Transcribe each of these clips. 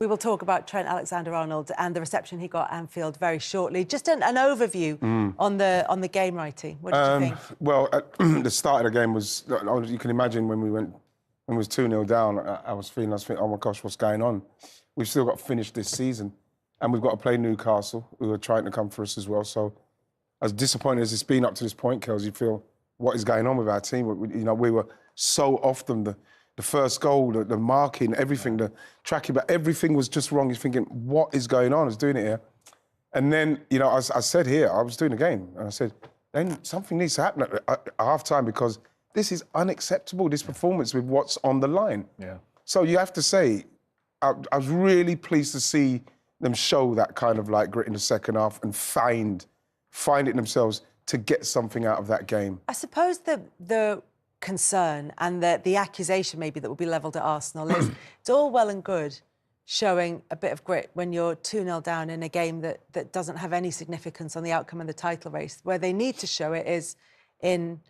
We will talk about Trent Alexander-Arnold and the reception he got at Anfield very shortly. Just an overview on the game, Wrighty. What did you think? Well, the start of the game was, you can imagine when it was 2-0 down, I was thinking, oh my gosh, what's going on? We've still got to finish this season and we've got to play Newcastle, who are trying to come for us as well. So as disappointed as it's been up to this point, Kels, you feel what is going on with our team. We were so off them. The first goal, the marking, everything, the tracking, but everything was just wrong. You're thinking, what is going on? I was doing it here. And then, I said here, I was doing the game, and I said, then something needs to happen at half-time because this is unacceptable, this performance with what's on the line. Yeah. So you have to say, I was really pleased to see them show that kind of like grit in the second half and find it themselves to get something out of that game. I suppose the concern and the accusation maybe that will be levelled at Arsenal is it's all well and good showing a bit of grit when you're 2-0 down in a game that doesn't have any significance on the outcome of the title race. Where they need to show it is in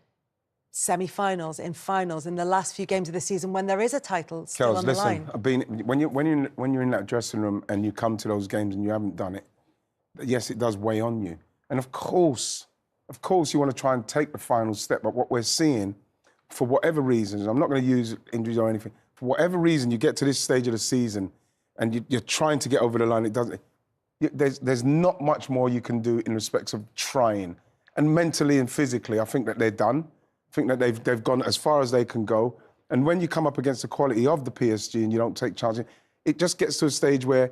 semi-finals, in finals, in the last few games of the season when there is a title still on the line. When you're in that dressing room and you come to those games and you haven't done it, yes, it does weigh on you. And of course you want to try and take the final step, but what we're seeing, for whatever reasons, I'm not going to use injuries or anything, for whatever reason you get to this stage of the season and you're trying to get over the line, there's not much more you can do in respects of trying. And mentally and physically, I think that they're done. I think that they've gone as far as they can go. And when you come up against the quality of the PSG and you don't take chances, it just gets to a stage where,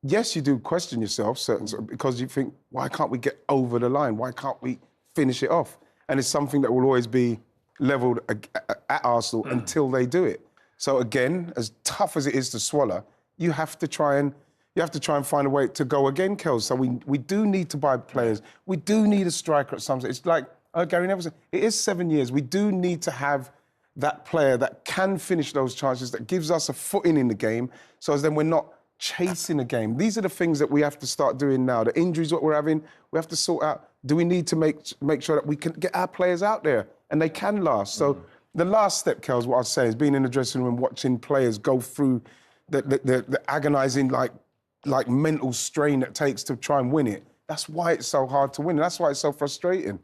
yes, you do question yourself, because you think, why can't we get over the line? Why can't we finish it off? And it's something that will always be levelled at Arsenal until they do it. So again, as tough as it is to swallow, you have to try and find a way to go again, Kels. So we do need to buy players. We do need a striker at some stage. It's like Gary Neville said, it is 7 years. We do need to have that player that can finish those chances, that gives us a footing in the game, so as then we're not chasing a game. These are the things that we have to start doing now. The injuries what we're having, we have to sort out. Do we need to make sure that we can get our players out there and they can last? So the last step, Kels, what I'd say is being in the dressing room, watching players go through the agonising, like mental strain that takes to try and win it. That's why it's so hard to win. And that's why it's so frustrating.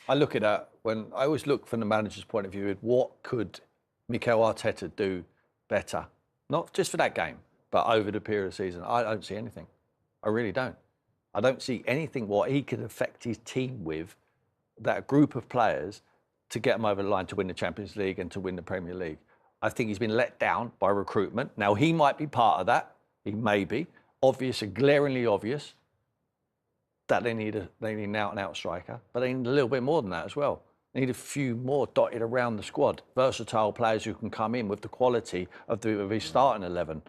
I look at that I always look from the manager's point of view at what could Mikel Arteta do better, not just for that game, but over the period of the season. I don't see anything. I really don't. I don't see anything what he could affect his team with, that group of players, to get them over the line to win the Champions League and to win the Premier League. I think he's been let down by recruitment. Now, he might be part of that. He may be. Obvious and glaringly obvious that they need an out-and-out striker, but they need a little bit more than that as well. They need a few more dotted around the squad, versatile players who can come in with the quality of his starting 11.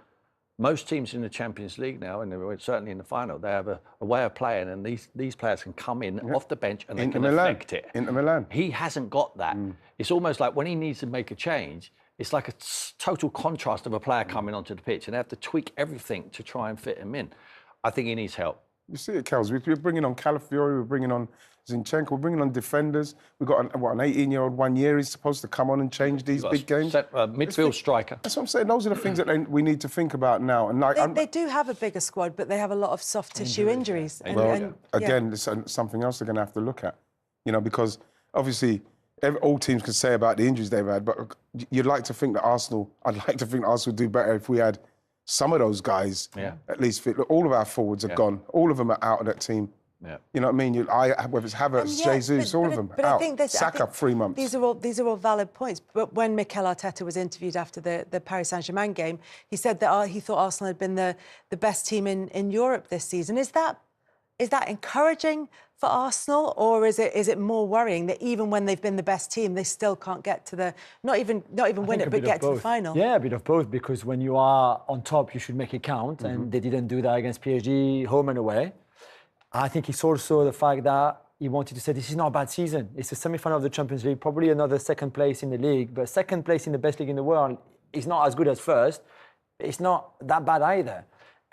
Most teams in the Champions League now, and certainly in the final, they have a way of playing, and these players can come in off the bench and they can affect it. Inter Milan. He hasn't got that. It's almost like when he needs to make a change, it's like a total contrast of a player coming onto the pitch, and they have to tweak everything to try and fit him in. I think he needs help. You see it, Kels. We're bringing on Calafiori, we're bringing on Zinchenko, we're bringing on defenders. We've got an 18-year-old 1 year. He's supposed to come on and change these big games. Midfield striker. That's what I'm saying. Those are the things that we need to think about now. And they do have a bigger squad, but they have a lot of soft tissue injuries. Again, it's something else they're going to have to look at. Because obviously all teams can say about the injuries they've had, but I'd like to think that Arsenal would do better if we had some of those guys at least fit. Look, all of our forwards are gone. All of them are out of that team. Yeah. You know what I mean? Whether it's Havertz, Jesus, all of them out. Saka, 3 months. These are all valid points. But when Mikel Arteta was interviewed after the Paris Saint-Germain game, he said that he thought Arsenal had been the best team in Europe this season. Is that encouraging for Arsenal, or is it more worrying that even when they've been the best team, they still can't get to the not even win it, but get to the final? Yeah, a bit of both, because when you are on top, you should make it count, and they didn't do that against PSG, home and away. I think it's also the fact that he wanted to say this is not a bad season. It's a semi-final of the Champions League, probably another second place in the league, but second place in the best league in the world is not as good as first. It's not that bad either.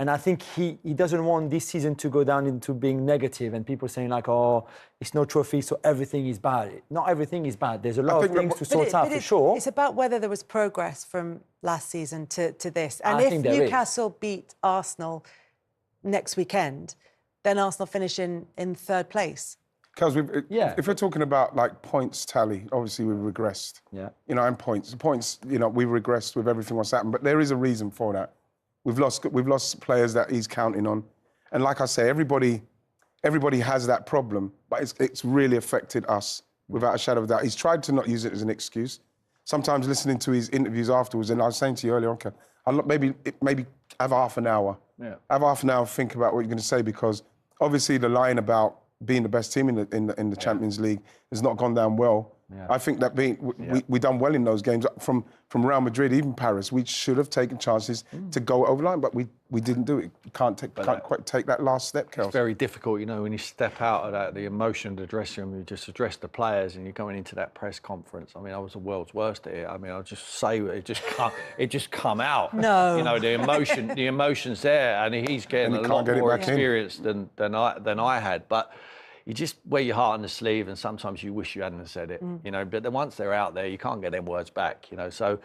And I think he doesn't want this season to go down into being negative and people saying like, oh, it's no trophy, so everything is bad. Not everything is bad. There's a lot of things to sort out for sure. It's about whether there was progress from last season to this. And if think there Newcastle beat Arsenal next weekend, then Arsenal finish in third place. Because if we're talking about like points tally, obviously we've regressed. Yeah. You know, and points, you know, we've regressed with everything what's happened. But there is a reason for that. We've lost players that he's counting on, and like I say, everybody has that problem, but it's really affected us without a shadow of a doubt. He's tried to not use it as an excuse. Sometimes listening to his interviews afterwards, and I was saying to you earlier, okay, I'll maybe have half an hour. Yeah. Have half an hour to think about what you're going to say, because obviously the line about being the best team in the Champions League has not gone down well. Yeah. I think that we done well in those games from Real Madrid, even Paris. We should have taken chances to go over the line, but we didn't do it. Can't quite take that last step, Kels. It's very difficult, you know, when you step out of that, the emotion of the dressing room, you just address the players, and you're going into that press conference. I mean, I was the world's worst at it. I mean, I'll just say it just come out. No, you know, the emotion's there, and he's getting a lot more experience than I had, but. You just wear your heart on the sleeve, and sometimes you wish you hadn't have said it, you know. But then once they're out there, you can't get them words back, you know. So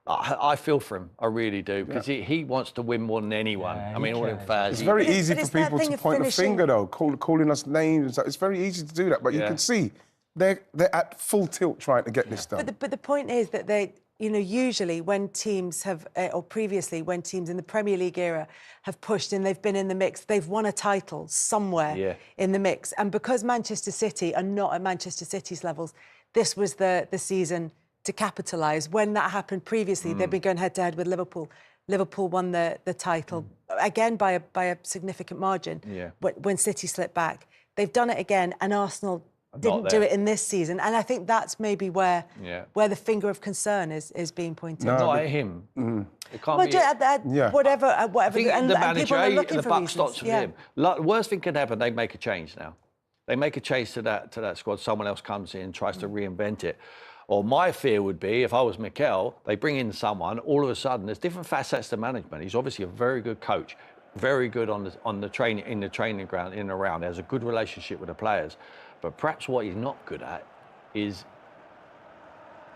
I feel for him, I really do, because he wants to win more than anyone. I mean, all them fans. It's very easy for people to point a finger, though, calling us names. It's very easy to do that, but you can see they're at full tilt trying to get this done. But the point is that they. You know, usually when teams have, or previously when teams in the Premier League era have pushed and they've been in the mix, they've won a title somewhere in the mix. And because Manchester City are not at Manchester City's levels, this was the season to capitalise. When that happened previously, they've been going head-to-head with Liverpool. Liverpool won the title, again by a significant margin, when City slipped back. They've done it again, and Arsenal didn't do it in this season, and I think that's maybe where the finger of concern is being pointed. No, not at him. It can't be whatever. And the manager, the buck stops with him. Worst thing can happen, they make a change now. They make a change to that squad. Someone else comes in, tries to reinvent it. Or my fear would be, if I was Mikel, they bring in someone. All of a sudden, there's different facets to management. He's obviously a very good coach, very good on the training in the training ground, in and around. He has a good relationship with the players. But perhaps what he's not good at is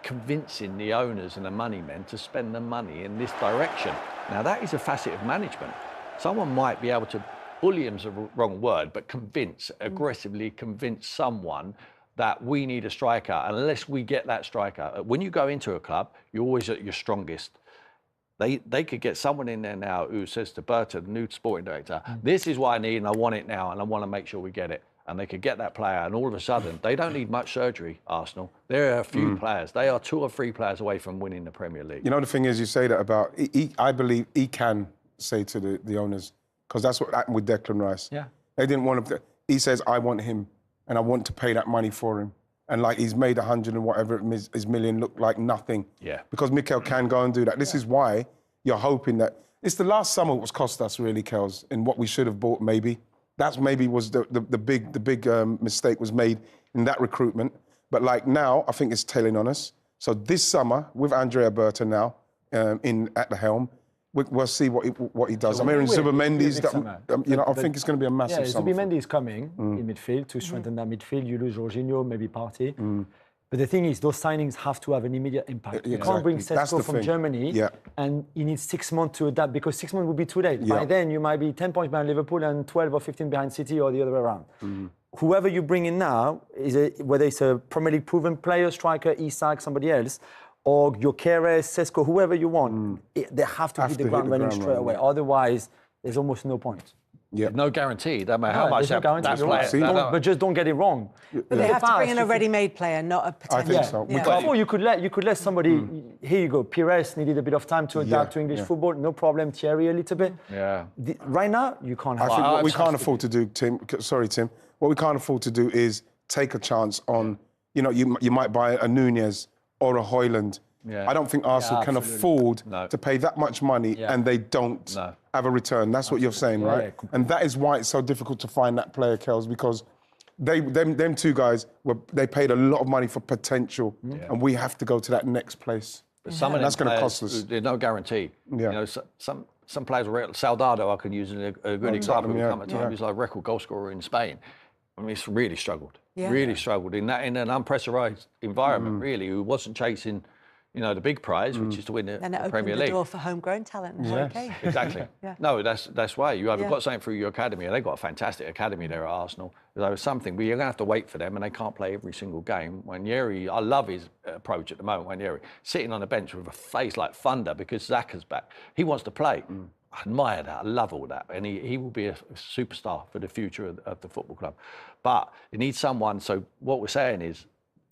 convincing the owners and the money men to spend the money in this direction. Now, that is a facet of management. Someone might be able to, bully him's the wrong word, but aggressively convince someone that we need a striker. Unless we get that striker. When you go into a club, you're always at your strongest. They could get someone in there now who says to Burton, the new sporting director, this is what I need and I want it now and I want to make sure we get it. And they could get that player, and all of a sudden, they don't need much surgery, Arsenal. There are a few players. They are 2 or 3 players away from winning the Premier League. You know, the thing is, you say that about, I believe he can say to the owners, because that's what happened with Declan Rice. Yeah. They didn't want him. He says, I want him, and I want to pay that money for him. And like, he's made 100 and whatever his million look like nothing. Yeah. Because Mikel can go and do that. This is why you're hoping that, it's the last summer what's cost us really, Kels, in what we should have bought maybe. That's maybe was the big mistake was made in that recruitment. But like now, I think it's tailing on us. So this summer, with Andrea Berta now at the helm, we'll see what he does. So I'm hearing Zubimendi's, I think it's going to be a massive summer. Zubimendi is coming in midfield to strengthen that midfield. You lose Jorginho, maybe Partey. But the thing is, those signings have to have an immediate impact. You can't bring Sesko from Germany and you need 6 months to adapt, because 6 months would be too late. By then, you might be 10 points behind Liverpool and 12 or 15 behind City, or the other way around. Whoever you bring in now, whether it's a Premier League proven player, striker, Isak, somebody else, or Gyökeres, Sesko, whoever you want, they have to hit the ground running straight away. Otherwise, there's almost no point. Yeah. No guarantee. No matter how much that player. But just don't get it wrong. But they have to bring in a ready-made player, not a potential. I think so. Before you could let somebody. Here you go. Pires needed a bit of time to adapt to English football. No problem. Thierry a little bit. Yeah. Right now, you can't have. I think what we can't afford to do, Tim. Sorry, Tim. What we can't afford to do is take a chance on. You know, you might buy a Nunez or a Højlund. Yeah. I don't think Arsenal can afford to pay that much money and they don't have a return. That's what you're saying, right? Yeah, and that is why it's so difficult to find that player, Kels, because them 2 guys, they paid a lot of money for potential and we have to go to that next place. But some of that's going to cost us. There's no guarantee. Yeah. You know, some some players, Soldado, I can use a good example. Tottenham, Come at time. He's like a record goal scorer in Spain. I mean, he's really struggled. Yeah. Really struggled in an unpressurised environment. Really, who wasn't chasing, the big prize, which is to win the And it Premier opened the League. door for homegrown talent and Harry Kane. Exactly. Yeah. No, that's why you either got something through your academy, and they've got a fantastic academy there at Arsenal. There was something, but you're going to have to wait for them, and they can't play every single game. Wannieri, I love his approach at the moment. Wannieri sitting on the bench with a face like thunder because Xhaka's back. He wants to play. I admire that. I love all that, and he will be a superstar for the future of the football club. But you need someone. So what we're saying is,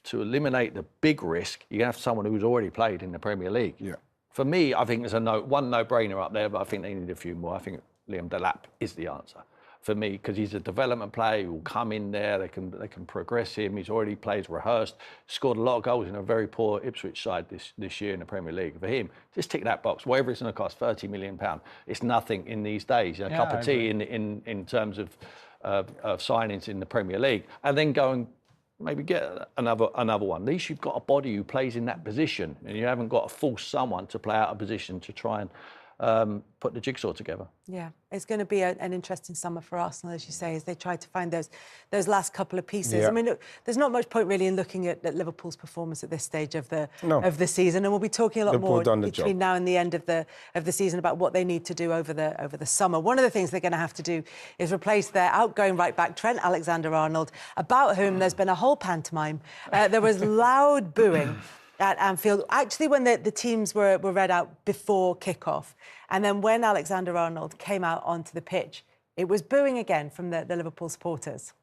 to eliminate the big risk, you're going to have someone who's already played in the Premier League. Yeah. For me, I think there's one no-brainer up there, but I think they need a few more. I think Liam Delap is the answer for me, because he's a development player who will come in there. They can progress him. He's already played, rehearsed, scored a lot of goals in a very poor Ipswich side this year in the Premier League. For him, just tick that box. Whatever it's going to cost, £30 million. It's nothing in these days. A cup of tea in terms of signings in the Premier League, and then go and maybe get another one. At least you've got a body who plays in that position, and you haven't got to force someone to play out of position to try and put the jigsaw together. Yeah, it's going to be an interesting summer for Arsenal, as you say, as they try to find those last couple of pieces. Yeah. I mean, look, there's not much point really in looking at Liverpool's performance at this stage of the season, and we'll be talking a lot more between now and the end of the season about what they need to do over the summer. One of the things they're going to have to do is replace their outgoing right back Trent Alexander-Arnold, about whom there's been a whole pantomime. There was loud booing at Anfield, actually when the teams were read out before kick-off. And then when Alexander-Arnold came out onto the pitch, it was booing again from the Liverpool supporters.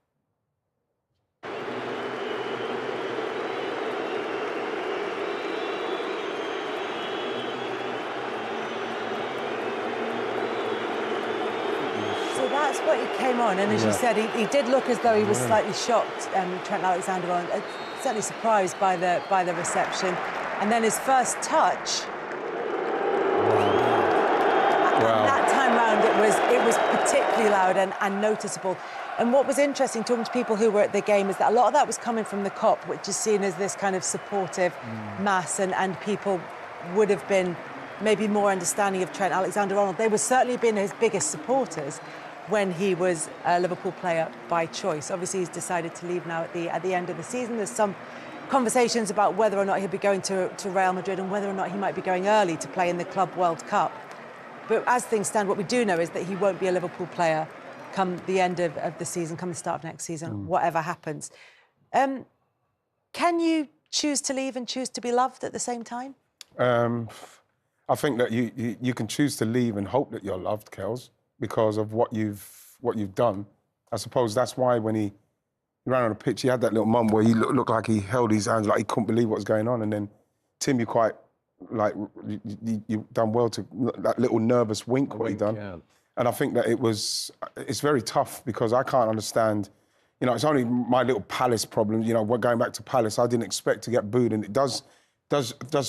So that's what he came on. And as you said, he did look as though he was slightly shocked, Trent Alexander-Arnold, certainly surprised by the reception. And then his first touch. Wow. That time round, it was particularly loud and noticeable. And what was interesting, talking to people who were at the game, is that a lot of that was coming from the Kop, which is seen as this kind of supportive mass, and people would have been maybe more understanding of Trent Alexander-Arnold. They would certainly been his biggest supporters when he was a Liverpool player by choice. Obviously, he's decided to leave now at the end of the season. There's some conversations about whether or not he'll be going to Real Madrid and whether or not he might be going early to play in the Club World Cup. But as things stand, what we do know is that he won't be a Liverpool player come the end of the season, come the start of next season, whatever happens. Can you choose to leave and choose to be loved at the same time? I think that you can choose to leave and hope that you're loved, Kels, because of what you've done. I suppose that's why when he ran on the pitch, he had that little moment where he looked like he held his hands, like he couldn't believe what was going on. And then, Tim, you done well to that little nervous wink what he done. Yeah. And I think that it's very tough because I can't understand, it's only my little Palace problem. We're going back to Palace. I didn't expect to get booed, and it does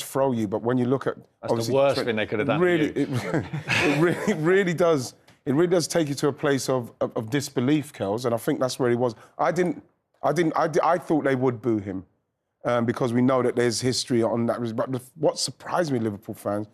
throw you. But when you look at... That's the worst thing they could have done. Really, it really does. It really does take you to a place of disbelief, Kels, and I think that's where he was. I thought they would boo him because we know that there's history on that. But what surprised me, Liverpool fans,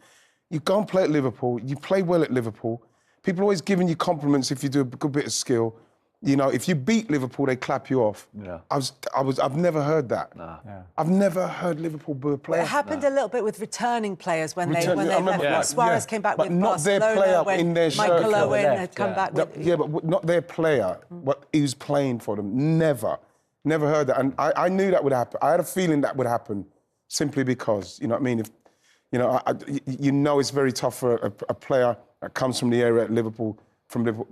you go and play at Liverpool, you play well at Liverpool. People are always giving you compliments if you do a good bit of skill. If you beat Liverpool, they clap you off. Yeah. I've never heard that. Nah. Yeah. I've never heard Liverpool boo a player. It happened a little bit with returning players when they left. Suarez came back but with not Barcelona, their player when in their shirt. Michael Owen had come back with... Yeah, but not their player, but he was playing for them. Never heard that. And I knew that would happen. I had a feeling that would happen simply because, you know what I mean? It's very tough for a player that comes from the area at Liverpool,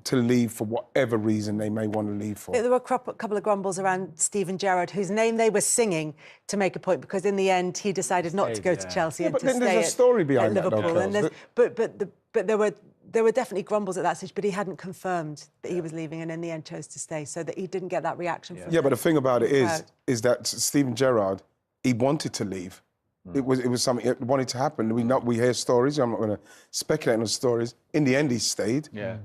to leave for whatever reason they may want to leave for. There were a couple of grumbles around Steven Gerrard, whose name they were singing to make a point, because in the end he decided not to go to Chelsea and to stay there's a story behind Liverpool. That, but there were definitely grumbles at that stage, but he hadn't confirmed that he was leaving, and in the end chose to stay, so that he didn't get that reaction from but the thing about it is that Steven Gerrard, he wanted to leave. It was something that wanted to happen. We hear stories. I'm not going to speculate on the stories. In the end, he stayed. Yeah.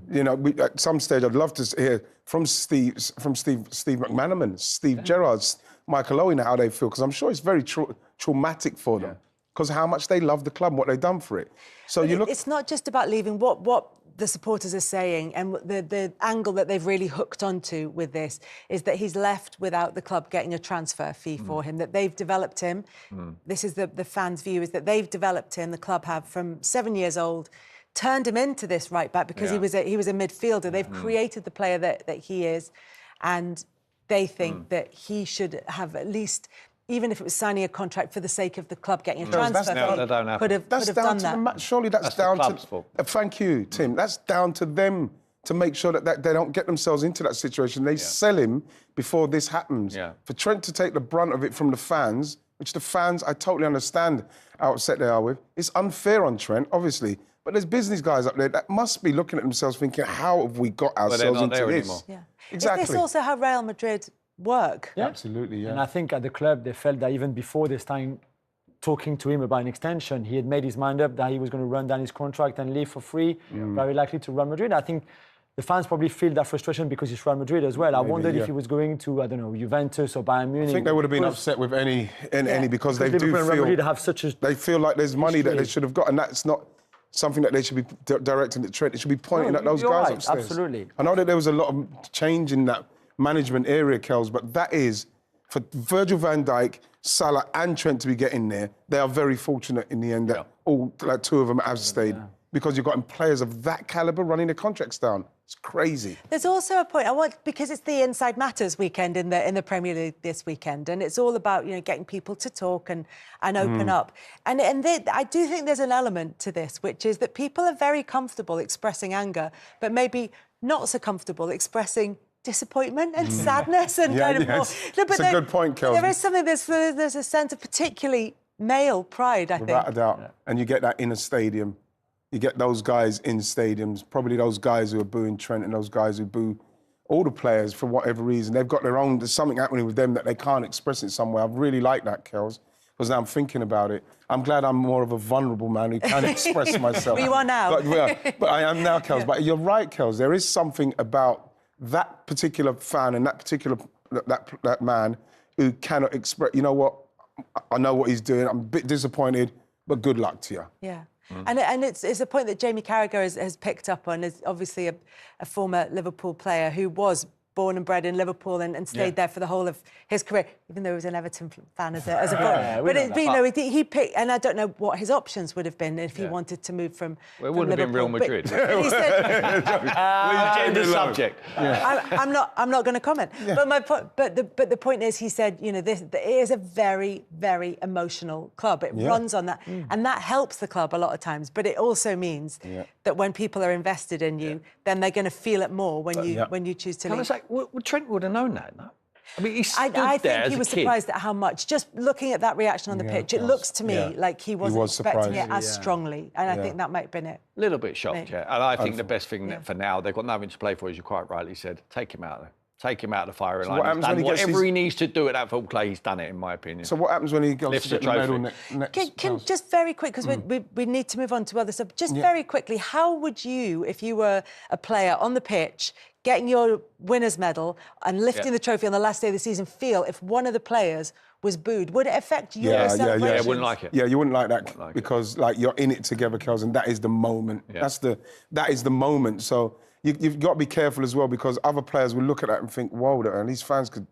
At some stage, I'd love to hear from Steve McManaman, Steve Gerrard, Michael Owen, how they feel, because I'm sure it's very traumatic for them. because how much they love the club, what they've done for it. So you look. It's not just about leaving. What the supporters are saying, and the angle that they've really hooked onto with this is that he's left without the club getting a transfer fee for him, that they've developed him. This is the fans' view, is that they've developed him, the club have, from 7 years old, turned him into this right back because he was a midfielder. They've created the player that he is, and they think that he should have at least, even if it was signing a contract for the sake of the club getting a transfer fee, could have done that. Surely that's down the to... club's fault. Thank you, Tim. That's down to them to make sure that they don't get themselves into that situation. They sell him before this happens. Yeah. For Trent to take the brunt of it from the fans, which the fans, I totally understand how upset they are with, it's unfair on Trent, obviously. But there's business guys up there that must be looking at themselves thinking, how have we got ourselves into this? Anymore. Yeah. Exactly. Is this also how Real Madrid work? Yeah. Absolutely, yeah. And I think at the club, they felt that even before they started talking to him about an extension, he had made his mind up that he was going to run down his contract and leave for free, very likely to Real Madrid. I think the fans probably feel that frustration because it's Real Madrid as well. I wondered if he was going to, I don't know, Juventus or Bayern Munich. I think they would have been upset with any because they do Liverpool and Real Madrid feel... have such a... They feel like there's money that they should have got, and that's not something that they should be directing at Trent. It should be pointing at those you're guys right, upstairs. absolutely. I know that there was a lot of change in that management area, Kels, but that is, for Virgil van Dijk, Salah and Trent to be getting there, they are very fortunate in the end that all, like, two of them have stayed. Because you've got players of that calibre running their contracts down. It's crazy. There's also a point because it's the Inside Matters weekend in the Premier League this weekend, and it's all about getting people to talk and open up. And I do think there's an element to this, which is that people are very comfortable expressing anger, but maybe not so comfortable expressing disappointment and sadness and more. No, but it's a good point, Kels. There is something. There's a sense of particularly male pride, I think. Without a doubt. And you get that in a stadium. You get those guys in stadiums, probably those guys who are booing Trent and those guys who boo all the players for whatever reason. They've got their own, there's something happening with them that they can't express it somewhere. I really like that, Kels, because now I'm thinking about it. I'm glad I'm more of a vulnerable man who can express myself. Well, you are now. But I am now, Kels. But you're right, Kels. There is something about that particular fan and that particular that man who cannot express, you know what, I know what he's doing. I'm a bit disappointed, but good luck to you. Yeah. And it's a point that Jamie Carragher has picked up on, is obviously a former Liverpool player who was born and bred in Liverpool and stayed there for the whole of his career, even though he was an Everton fan as a boy. He picked, and I don't know what his options would have been if he wanted to move from Well, it wouldn't have been Real Madrid. But he said, Change the subject. I'm not going to comment. But my point, but the point is, he said, this it is a very, very emotional club. It runs on that, and that helps the club a lot of times. But it also means that when people are invested in you, then they're going to feel it more when you choose to leave. Can I say, well, Trent would have known that, no? I mean, he stood I there think as he a was kid. surprised at how much. Just looking at that reaction on the pitch, it looks to me like he wasn't expecting it as strongly, and I think that might have been it. A little bit shocked, And I think the best thing for now, they've got nothing to play for, as you quite rightly said. Take him out there. Take him out of the firing line. What happens when he gets whatever he needs to do at that football play, he's done it, in my opinion. So what happens when he goes Lifts to get the the medal trophy. next? Just very quick, because we need to move on to other stuff. Just very quickly, how would you, if you were a player on the pitch, getting your winner's medal and lifting the trophy on the last day of the season, feel if one of the players was booed? Would it affect your celebration? Yeah, I wouldn't like it. Yeah, you wouldn't like that because you're in it together, Kels, and that is the moment. Yeah. That is the moment. So you've got to be careful as well, because other players will look at that and think, whoa, and these fans could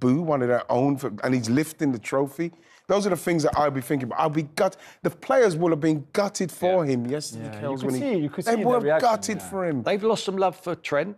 boo one of their own, and he's lifting the trophy. Those are the things that I'll be thinking about. I'll be gutted. The players will have been gutted for him yesterday, Kels. You could see they will have gutted for him. They've lost some love for Trent,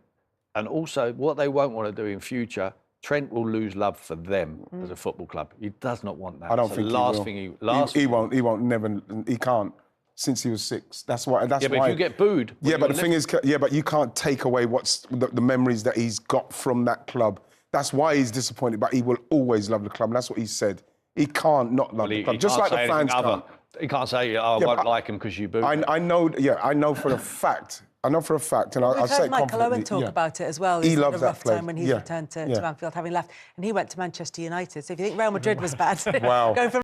and also what they won't want to do in future, Trent will lose love for them as a football club. He does not want that. I don't think he will. He won't. He won't. Never. He can't. Since he was 6. That's why. That's but why. if you get booed. Yeah, but the thing is, but you can't take away what's the memories that he's got from that club. That's why he's disappointed, but he will always love the club. And that's what he said. He can't not love the club, just like the fans can't. He can't say, I won't like him because you booed him. I know. Yeah, I know for a fact. And I'll say it Michael Owen confidently. talk about it as well. He loves had a that rough place. time when he returned to Anfield, having left, and he went to Manchester United. So if you think Real Madrid was bad, Wow. going from